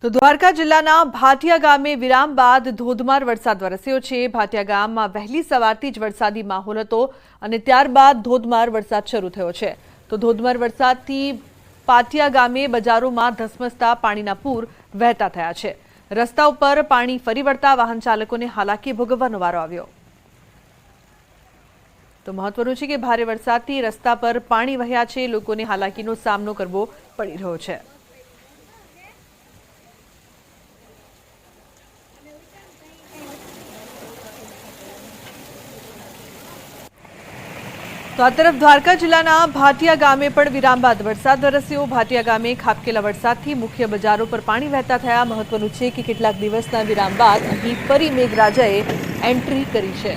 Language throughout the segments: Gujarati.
તો દ્વારકા જિલ્લાના ભાટિયા ગામે વિરામ બાદ ધોધમાર વરસાદ વરસ્યો છે। ભાટિયા ગામમાં વહેલી સવારથી જ વરસાદી માહોલ હતો અને ત્યારબાદ ધોધમાર વરસાદ શરૂ થયો છે। તો ધોધમાર વરસાદથી ભાટિયા ગામે બજારોમાં ધસમસતા પાણીના પૂર વહેતા થયા છે। રસ્તા ઉપર પાણી ફરી વળતા વાહન ચાલકોને હાલાકી ભોગવવાનો વારો આવ્યો। તો મહત્વનું છે કે ભારે વરસાદથી રસ્તા પર પાણી વહ્યા છે, લોકોને હાલાકીનો સામનો કરવો પડી રહ્યો છે। तो आ तरफ द्वारका जिल्लाना भाटिया गामे पण विराम बाद वरसाद वरस्यो। भाटिया गामे खाबकेला वरसादथी मुख्य बजारो पर पाणी वहेता थया। महत्वनुं छे के केटलाक दिवसना विराम बाद अहीं फरी मेघराजाए एंट्री करी छे।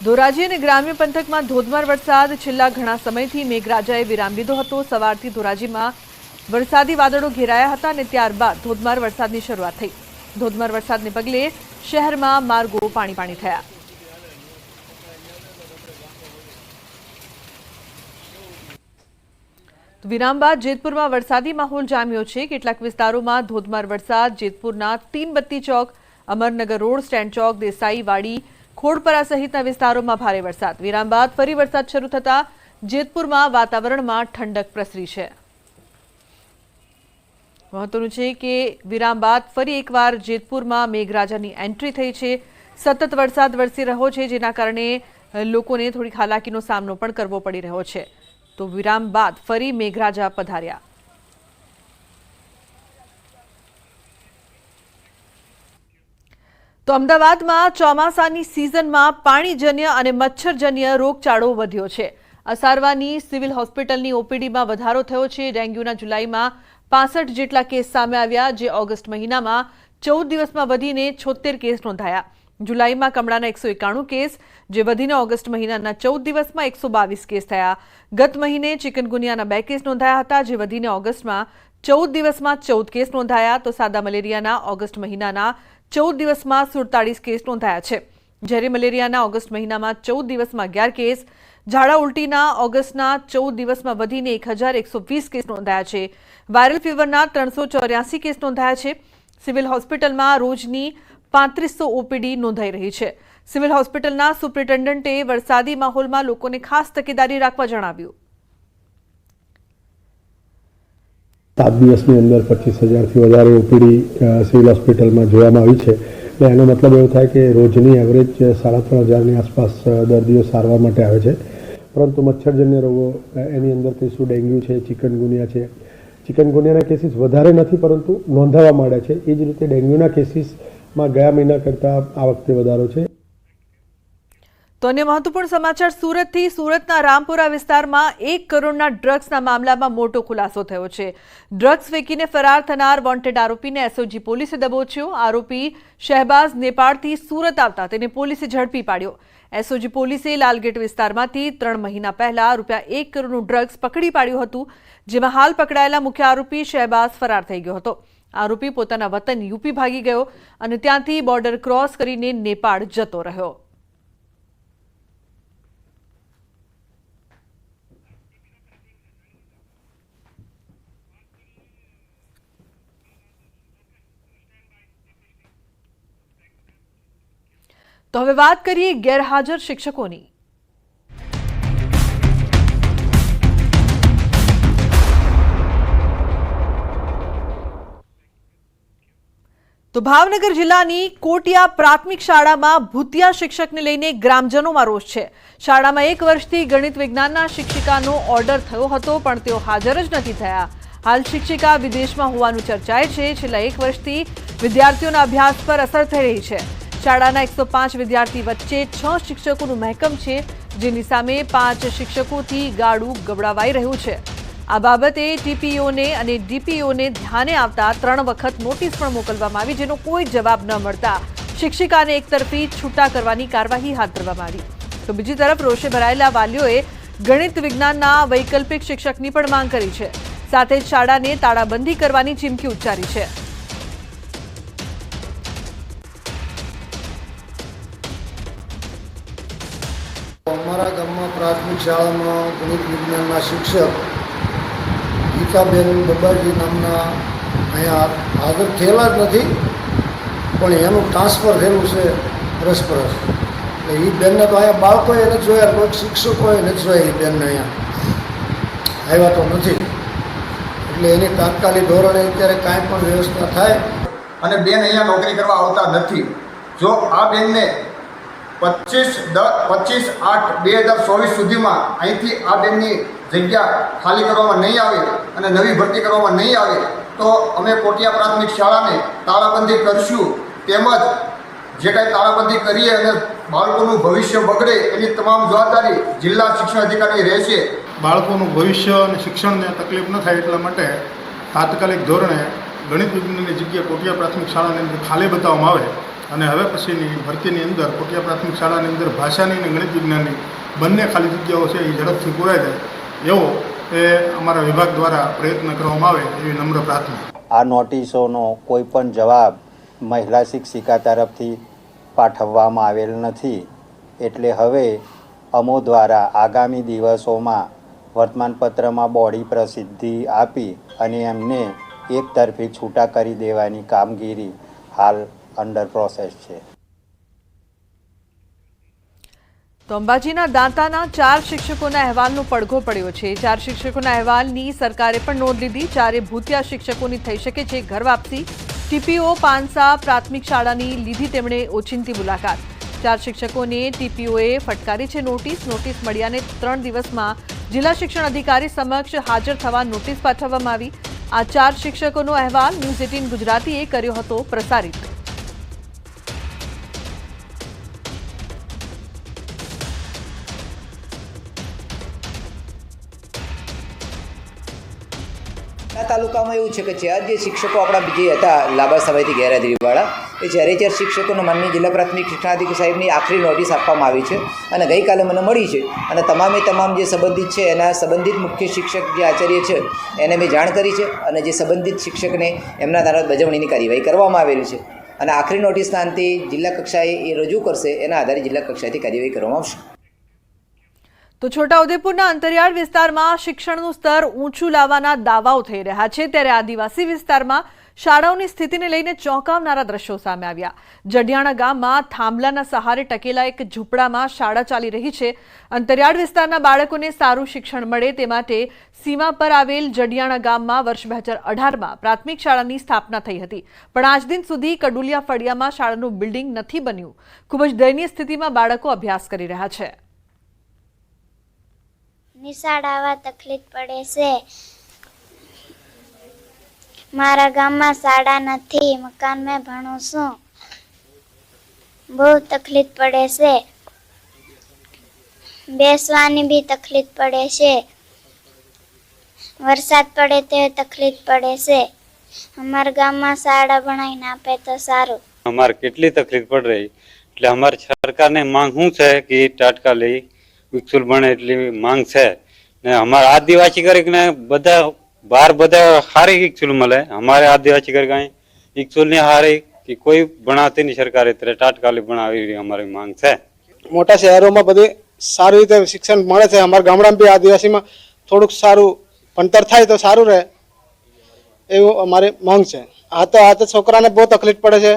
धोराजी અને ગ્રામ્ય પંથકમાં ધોધમાર વરસાદ છેલ્લા ઘણા સમયથી મેઘરાજાએ વિરામ લીધો હતો। સવારથી ધોરાજીમાં વરસાદી વાદળો ઘેરાયા હતા અને ત્યારબાદ ધોધમાર વરસાદની શરૂઆત થઈ। ધોધમાર વરસાદને પગલે શહેરમાં માર્ગો પાણી પાણી થયા। વિરામ બાદ જેતપુરમાં વરસાદી માહોલ જામ્યો છે। કેટલાક વિસ્તારોમાં ધોધમાર વરસાદ જેતપુરના તીનબત્તી ચોક, અમરનગર રોડ, સ્ટેન્ડ ચોક, દેસાઈવાડી, ખોડપરા સહિતના વિસ્તારોમાં ભારે વરસાદ। વિરામ બાદ ફરી વરસાદ શરૂ થતા જેતપુરમાં વાતાવરણમાં ઠંડક પ્રસરી છે। महत्वनुं छे के विराम बाद फरी एकवार जेतपुरमां मेघराजानी एंट्री थई छे। सतत वरसाद वरसी रह्यो छे, जेना कारणे लोकोने थोड़ी हालाकीनो सामनो पण करवो पड़ी रह्यो छे। तो विराम बाद फरी मेघराजा पधार्या। तो अमदावादमां ચોમાસાની सीजनमां पाणीजन्य अने मच्छरजन्य रोगचाळो वध्यो छे। असारवानी सिविल होस्पिटलनी ओपीडीमां वधारो थयो छे। डेंग्यूना जुलाईमां 65 જેટલા કેસ સામે આવ્યા, જે ઓગસ્ટ મહિનામાં 14 દિવસમાં વધીને 76 કેસ નોંધાયા। જુલાઈમાં કમળાના 191 કેસ, જે વધીને ઓગસ્ટ મહિનાના 14 દિવસમાં 122 કેસ થયા। ગત મહિને ચિકનગુનિયાના 2 કેસ નોંધાયા હતા, જે વધીને ઓગસ્ટમાં 14 દિવસમાં 14 કેસ નોંધાયા। તો સાદા મલેરિયાના ઓગસ્ટ મહિનાના 14 દિવસમાં 47 કેસ નોંધાયા છે, જ્યારે મલેરિયાના ઓગસ્ટ મહિનામાં 14 દિવસમાં 11 કેસ, झाड़ा उल्टीना ऑगस्टना 14 दिवसमां वधीने 1120 केस नोंधाया छे। वायरल फीवरना 384 केस नोंधाया छे। सिविल होस्पिटलमां रोजनी 3500 ओपीडी नोंधाई रही छे। सिविल होस्पिटलना सुप्रिटेन्डन्टे वरसादी माहोलमां लोकोने खास तकेदारी राखवा जणाव्युं। 7 દિવસની અંદર 25,000 થી વધારે ઓપીડી સિવિલ હોસ્પિટલમાં જોવામાં આવી છે। એટલે એનો મતલબ એવો થાય કે રોજની એવરેજ 3,500ની આસપાસ દર્દીઓ સારવાર માટે આવે છે। પરંતુ મચ્છરજન્ય રોગો એની અંદર કહીશું ડેન્ગ્યુ છે, ચિકનગુનિયા છે। ચિકનગુનિયાના કેસીસ વધારે નથી, પરંતુ નોંધાવા માંડ્યા છે। એ જ રીતે ડેન્ગ્યુના કેસીસમાં ગયા મહિના કરતાં આ વખતે વધારો છે। तो अन्य महत्वपूर्ण समाचार सूरत थी। सूरतना रामपुरा विस्तारमां 1 करोड़ना ड्रग्सना मामलामां मोटो खुलासो थयो छे। ड्रग्स फेंकीने फरार थनार वोंटेड आरोपीने एसओजी पोलीसे दबोच्यो। आरोपी शहबाज नेपाळथी सूरत आवता तेने पोलीसे झड़पी पाड्यो। एसओजी पोलीसे लालगेट विस्तारमांथी 3 महीना पहला रूपिया 1 करोड़नुं ड्रग्स पकड़ी पाड्युं हतुं, जेमां हाल पकड़ायेला मुख्य आरोपी शहबाज फरार थई गयो हतो। आरोपी पोताना वतन यूपी भागी गयो अने त्यांथी बॉर्डर क्रॉस करीने नेपाळ जतो रह्यो। तो हवे बात करिए गैरहाजर शिक्षकोनी। तो भावनगर जिल्लानी कोटिया प्राथमिक शाळामां भूतिया शिक्षकने लईने ग्रामजनोमां रोष छे। शाळामां 1 वर्षथी गणित विज्ञानना शिक्षिकानो ऑर्डर थयो हतो, पण तेओ हाजर ज नथी थया। हाल शिक्षिका विदेशमां होवानुं चर्चाए छे। छेल्ला 1 वर्षथी विद्यार्थीओना अभ्यास पर असर थई रही छे। शाळाना 105 विद्यार्थी वच्चे 6 शिक्षकोनुं महकम छे, जेनी सामे 5 शिक्षकोथी गाडुं गवડાવાઈ રહ્યું છે। आ बाबते टीपीओने अने डीपीओने ध्याने आवता 3 वखत नोटिस पण मोकलवामां आवी, जेनो कोई जवाब न मळता शिक्षिकाने एकतरफी छूटा करवानी कार्यवाही हाथ धरवामां आवी। तो बीजी तरफ रोषे भराયેલા वालीओए गणित विज्ञानना वैकल्पिक शिक्षकनी पण मांग करी छे। साथे ज शाळाने ताळाबंधी करवानी चीमकी उच्चारी छे। અમારા ગામમાં પ્રાથમિક પ્રાથમિક શાળામાં ગણિત વિજ્ઞાનના શિક્ષક ગીતાબેન બબાજી નામના અહીંયા હાજર થયેલા જ નથી, પણ એનું ટ્રાન્સફર થયેલું છે પરસ્પરસ. એટલે એ બેનને તો અહીંયા બાળકોએ નથી જોયા, કોઈક શિક્ષકોએ નથી જોયા. એ બેનને અહીંયા આવ્યા તો નથી, એટલે એની તાત્કાલિક ધોરણે અત્યારે કાંઈ પણ વ્યવસ્થા થાય. અને બેન અહીંયા નોકરી કરવા આવતા નથી. જો આ બેનને 25/8/2024 સુધીમાં અહીંથી આ બેનની જગ્યા ખાલી કરવામાં નહીં આવે અને નવી ભરતી કરવામાં નહીં આવે તો અમે કોટિયા પ્રાથમિક શાળાને તાળાબંધી કરશું. તેમજ જે કાંઈ તાળાબંધી કરીએ અને બાળકોનું ભવિષ્ય બગડે એની તમામ જવાબદારી જિલ્લા શિક્ષણ અધિકારી રહેશે. બાળકોનું ભવિષ્ય અને શિક્ષણને તકલીફ ન થાય એટલા માટે તાત્કાલિક ધોરણે ગણિત વિજ્ઞાનની જગ્યા કોટિયા પ્રાથમિક શાળાની અંદર ખાલી બતાવવામાં આવે અને હવે પછીની ભરતીની અંદર કોટિયા પ્રાથમિક શાળાની અંદર ભાષાની અને ગણિત વિજ્ઞાનની બંને ખાલી જગ્યાઓ છે એ ઝડપથી પૂરાઈ જાય એવો એ અમારા વિભાગ દ્વારા પ્રયત્ન કરવામાં આવે એવી નમ્ર પ્રાર્થના. આ નોટિસોનો કોઈ પણ જવાબ મહિલા શિક્ષિકા તરફથી પાઠવવામાં આવેલ નથી, એટલે હવે અમો દ્વારા આગામી દિવસોમાં વર્તમાનપત્રમાં બોડી પ્રસિદ્ધિ આપી અને એમને એક તરફી છૂટા કરી દેવાની કામગીરી હાલ અંડર પ્રોસેસ છે. તો અંબાજીના દાંતાના 4 શિક્ષકોના અહેવાલનો પડઘો પડ્યો છે. 4 શિક્ષકોના અહેવાલની સરકારે પણ નોંધ લીધી. 4 ભૂતિયા શિક્ષકોની થઈ શકે છે ઘર વાપસી. ટીપીઓ પાનસા પ્રાથમિક શાળાની લીધી તેમણે ઓચિંતી મુલાકાત. 4 શિક્ષકોને ટીપીઓએ ફટકારી છે નોટિસ. નોટિસ મળ્યાને 3 દિવસમાં જિલ્લા શિક્ષણ અધિકારી સમક્ષ હાજર થવા નોટિસ પાઠવવામાં આવી. આ 4 શિક્ષકોનો અહેવાલ ન્યૂઝ 18 ગુજરાતીએ કર્યો હતો પ્રસારિત. તાલુકામાં એવું છે કે 4 જે શિક્ષકો આપણા જે હતા લાંબા સમયથી ગેરહાજરીવાળા એ 4 શિક્ષકોને માનનીય જિલ્લા પ્રાથમિક શિક્ષણાધિકારી સાહેબની આખરી નોટિસ આપવામાં આવી છે અને ગઈકાલે મને મળી છે અને તમામ જે સંબંધિત છે એના સંબંધિત મુખ્ય શિક્ષક જે આચાર્ય છે એને મેં જાણ કરી છે અને જે સંબંધિત શિક્ષકને એમના દ્વારા બજવણીની કાર્યવાહી કરવામાં આવેલી છે અને આખરી નોટિસના અંતે જિલ્લા કક્ષાએ એ રજૂ કરશે, એના આધારે જિલ્લા કક્ષાએથી કાર્યવાહી કરવામાં આવશે. તો છોટાઉદેપુરના અંતરિયાળ વિસ્તારમાં શિક્ષણનું સ્તર ઊંચું લાવવાના દાવાઓ થઈ રહ્યા છે, ત્યારે આદિવાસી વિસ્તારમાં શાળાઓની સ્થિતિને લઈને ચોંકાવનારા દ્રશ્યો સામે આવ્યા. જડિયાણા ગામમાં થાંભલાના સહારે ટકેલા એક ઝૂંપડામાં શાળા ચાલી રહી છે. અંતરિયાળ વિસ્તારના બાળકોને સારું શિક્ષણ મળે તે માટે સીમા પર આવેલ જડિયાણા ગામમાં વર્ષ 2018માં પ્રાથમિક શાળાની સ્થાપના થઈ હતી, પણ આજ દિન સુધી કડુલિયા ફળિયામાં શાળાનું બિલ્ડિંગ નથી બન્યું. ખૂબ જ દયનીય સ્થિતિમાં બાળકો અભ્યાસ કરી રહ્યા છે. નિશાળ આવવા તકલીફ પડે છે. મારા ગામમાં શાળા નથી, મકાન મેં ભણું છું. બહુ તકલીફ પડે છે. બેસવાની બી તકલીફ પડે છે. વરસાદ પડે તો તકલીફ પડે છે. અમારા ગામમાં શાળા બનાવીને આપે તો સારું. અમારે કેટલી તકલીફ પડ રહી, એટલે અમારી સરકારને માંગ શું છે કે તાત્કાલિક વિકસુલ બને એટલી માંગ છે. ને અમારા આદિવાસી કરીને બધા બહાર બધા સારી વિકસુલ મળે, અમારે આદિવાસી કરી કઈ વિકસુલ ની સારી કે કોઈ ભણાવતી નહીં સરકારે, એટલે તાત્કાલિક ભણાવી અમારી માંગ છે. મોટા શહેરોમાં બધે સારી રીતે શિક્ષણ મળે છે, અમારા ગામડામાં બી આદિવાસીમાં થોડુંક સારું ભણતર થાય તો સારું રહે એવું અમારી માંગ છે. આ તો છોકરાને બહુ તકલીફ પડે છે,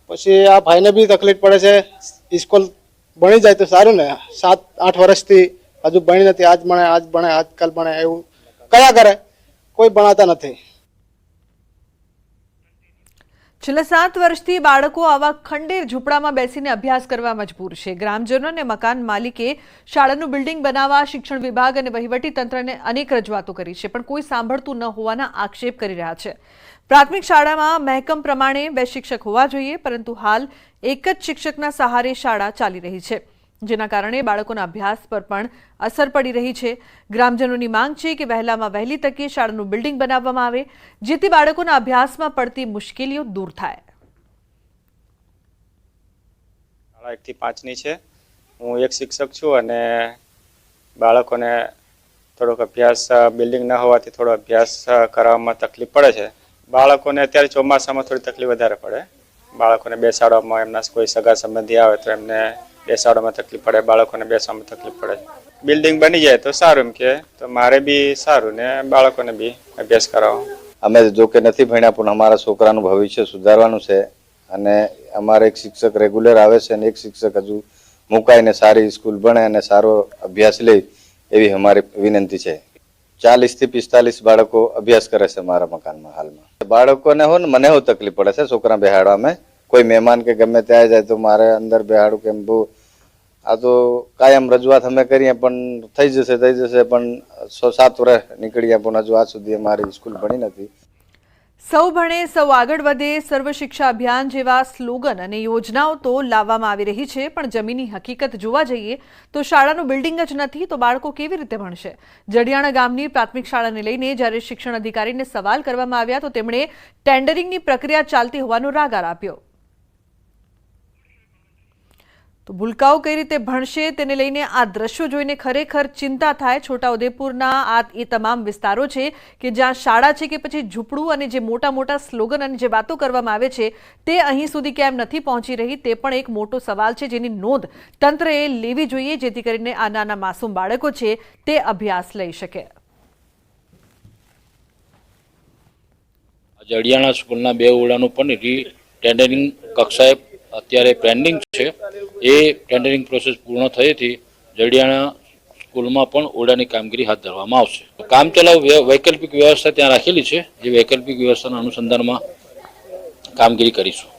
પછી આ ભાઈને બી તકલીફ પડે છે. સ્કૂલ ભણી જાય તો સારું ને. 7-8 વર્ષથી હજુ ભણી નથી, આજ ભણે આજકાલ ભણે એવું કયા કરે, કોઈ ભણાતા નથી. છેલ્લા 7 વર્ષથી બાળકો આવા ખંડેર ઝૂંપડામાં બેસીને અભ્યાસ કરવા મજબૂર છે. ગ્રામજનો અને મકાન માલિકે શાળાનું બિલ્ડિંગ બનાવવા શિક્ષણ વિભાગ અને વહીવટી તંત્રને અનેક રજૂઆતો કરી છે, પણ કોઈ સાંભળતું ન હોવાના આક્ષેપ કરી રહ્યા છે. પ્રાથમિક શાળામાં મહેકમ પ્રમાણે 2 શિક્ષક હોવા જોઈએ, પરંતુ હાલ એક જ શિક્ષકના સહારે શાળા ચાલી રહી છે, જેના કારણે બાળકોના અભ્યાસ પર પણ અસર પડી રહી છે. ગ્રામજનોની માંગ છે કે વહેલામાં વહેલી તકે શાળાનું બિલ્ડિંગ બનાવવામાં આવે, જેથી બાળકોના અભ્યાસમાં પડતી મુશ્કેલીઓ દૂર થાય. શાળા 1 થી 5 ની છે. હું એક શિક્ષક છું અને બાળકોને થોડોક અભ્યાસ બિલ્ડિંગ ન હોવાથી થોડો અભ્યાસ કરવામાં તકલીફ પડે છે. બાળકોને અત્યારે ચોમાસામાં થોડી તકલીફ વધારે પડે. બાળકોને બેસાડવામાં એમના કોઈ સગા સંબંધી આવે તો એમને બેસાડવામાં તકલીફ પડે, બાળકોને બેસવામાં તકલીફ પડે. બિલ્ડિંગ બની જાય તો સારું એમ કે તો મારે બી સારું ને બાળકોને બી અભ્યાસ કરાવો. અમે જો કે નથી ભણ્યા પણ અમારા છોકરાનું ભવિષ્ય સુધારવાનું છે અને અમારે એક શિક્ષક રેગ્યુલર આવે છે અને એક શિક્ષક હજુ મુકાઈને સારી સ્કૂલ ભણે અને સારો અભ્યાસ લે એવી અમારી વિનંતી છે. 40 થી 45 બાળકો અભ્યાસ કરે છે મારા મકાનમાં હાલમાં. બાળકોને હો ને મને તકલીફ પડે છે છોકરા બેહાડવામાં. કોઈ મહેમાન કે ગમે ત્યાં જાય તો મારે અંદર બેહાડું કેમ બહુ આ તો કાયમ રજૂઆત અમે કરીએ પણ થઈ જશે પણ 6-7 વર્ષ નીકળ્યા પણ હજુ આજ સુધી અમારી સ્કૂલ ભણી નથી. સૌ ભણે સૌ આગળ વધે, સર્વ શિક્ષા અભિયાન જેવા સ્લોગન અને યોજનાઓ તો લાવવામાં આવી રહી છે, પણ જમીની હકીકત જોવા જઈએ તો શાળાનું બિલ્ડિંગ જ નથી તો બાળકો કેવી રીતે ભણશે? જડિયાણા ગામની પ્રાથમિક શાળાને લઈને જ્યારે શિક્ષણ અધિકારીને સવાલ કરવામાં આવ્યા તો તેમણે ટેન્ડરિંગની પ્રક્રિયા ચાલતી હોવાનો રાગાર આપ્યો. તો ભૂલકાઓ કઈ રીતે ભણશે તેને લઈને આ દ્રશ્યો જોઈને ખરેખર ચિંતા થાય. છોટાઉદેપુરના એ તમામ વિસ્તારો છે કે જ્યાં શાળા છે કે પછી ઝૂંપડું અને જે મોટા મોટા સ્લોગન અને જે વાતો કરવામાં આવે છે તે અહીં સુધી કેમ નથી પહોંચી રહી તે પણ એક મોટો સવાલ છે, જેની નોંધ તંત્રએ લેવી જોઈએ જેથી કરીને આ નાના માસૂમ બાળકો છે તે અભ્યાસ લઈ શકે. જડિયાણા સ્કૂલના 2 ઓરડાનું પણ ટેન્ડરિંગ કક્ષાએ અત્યારે પેન્ડિંગ છે. એ ટેન્ડરિંગ પ્રોસેસ પૂર્ણ થયેથી જડિયાણા સ્કૂલમાં પણ ઓરડાની કામગીરી હાથ ધરવામાં આવશે. કામચલાઉ વૈકલ્પિક વ્યવસ્થા ત્યાં રાખેલી છે, જે વૈકલ્પિક વ્યવસ્થાના અનુસંધાનમાં કામગીરી કરીશું.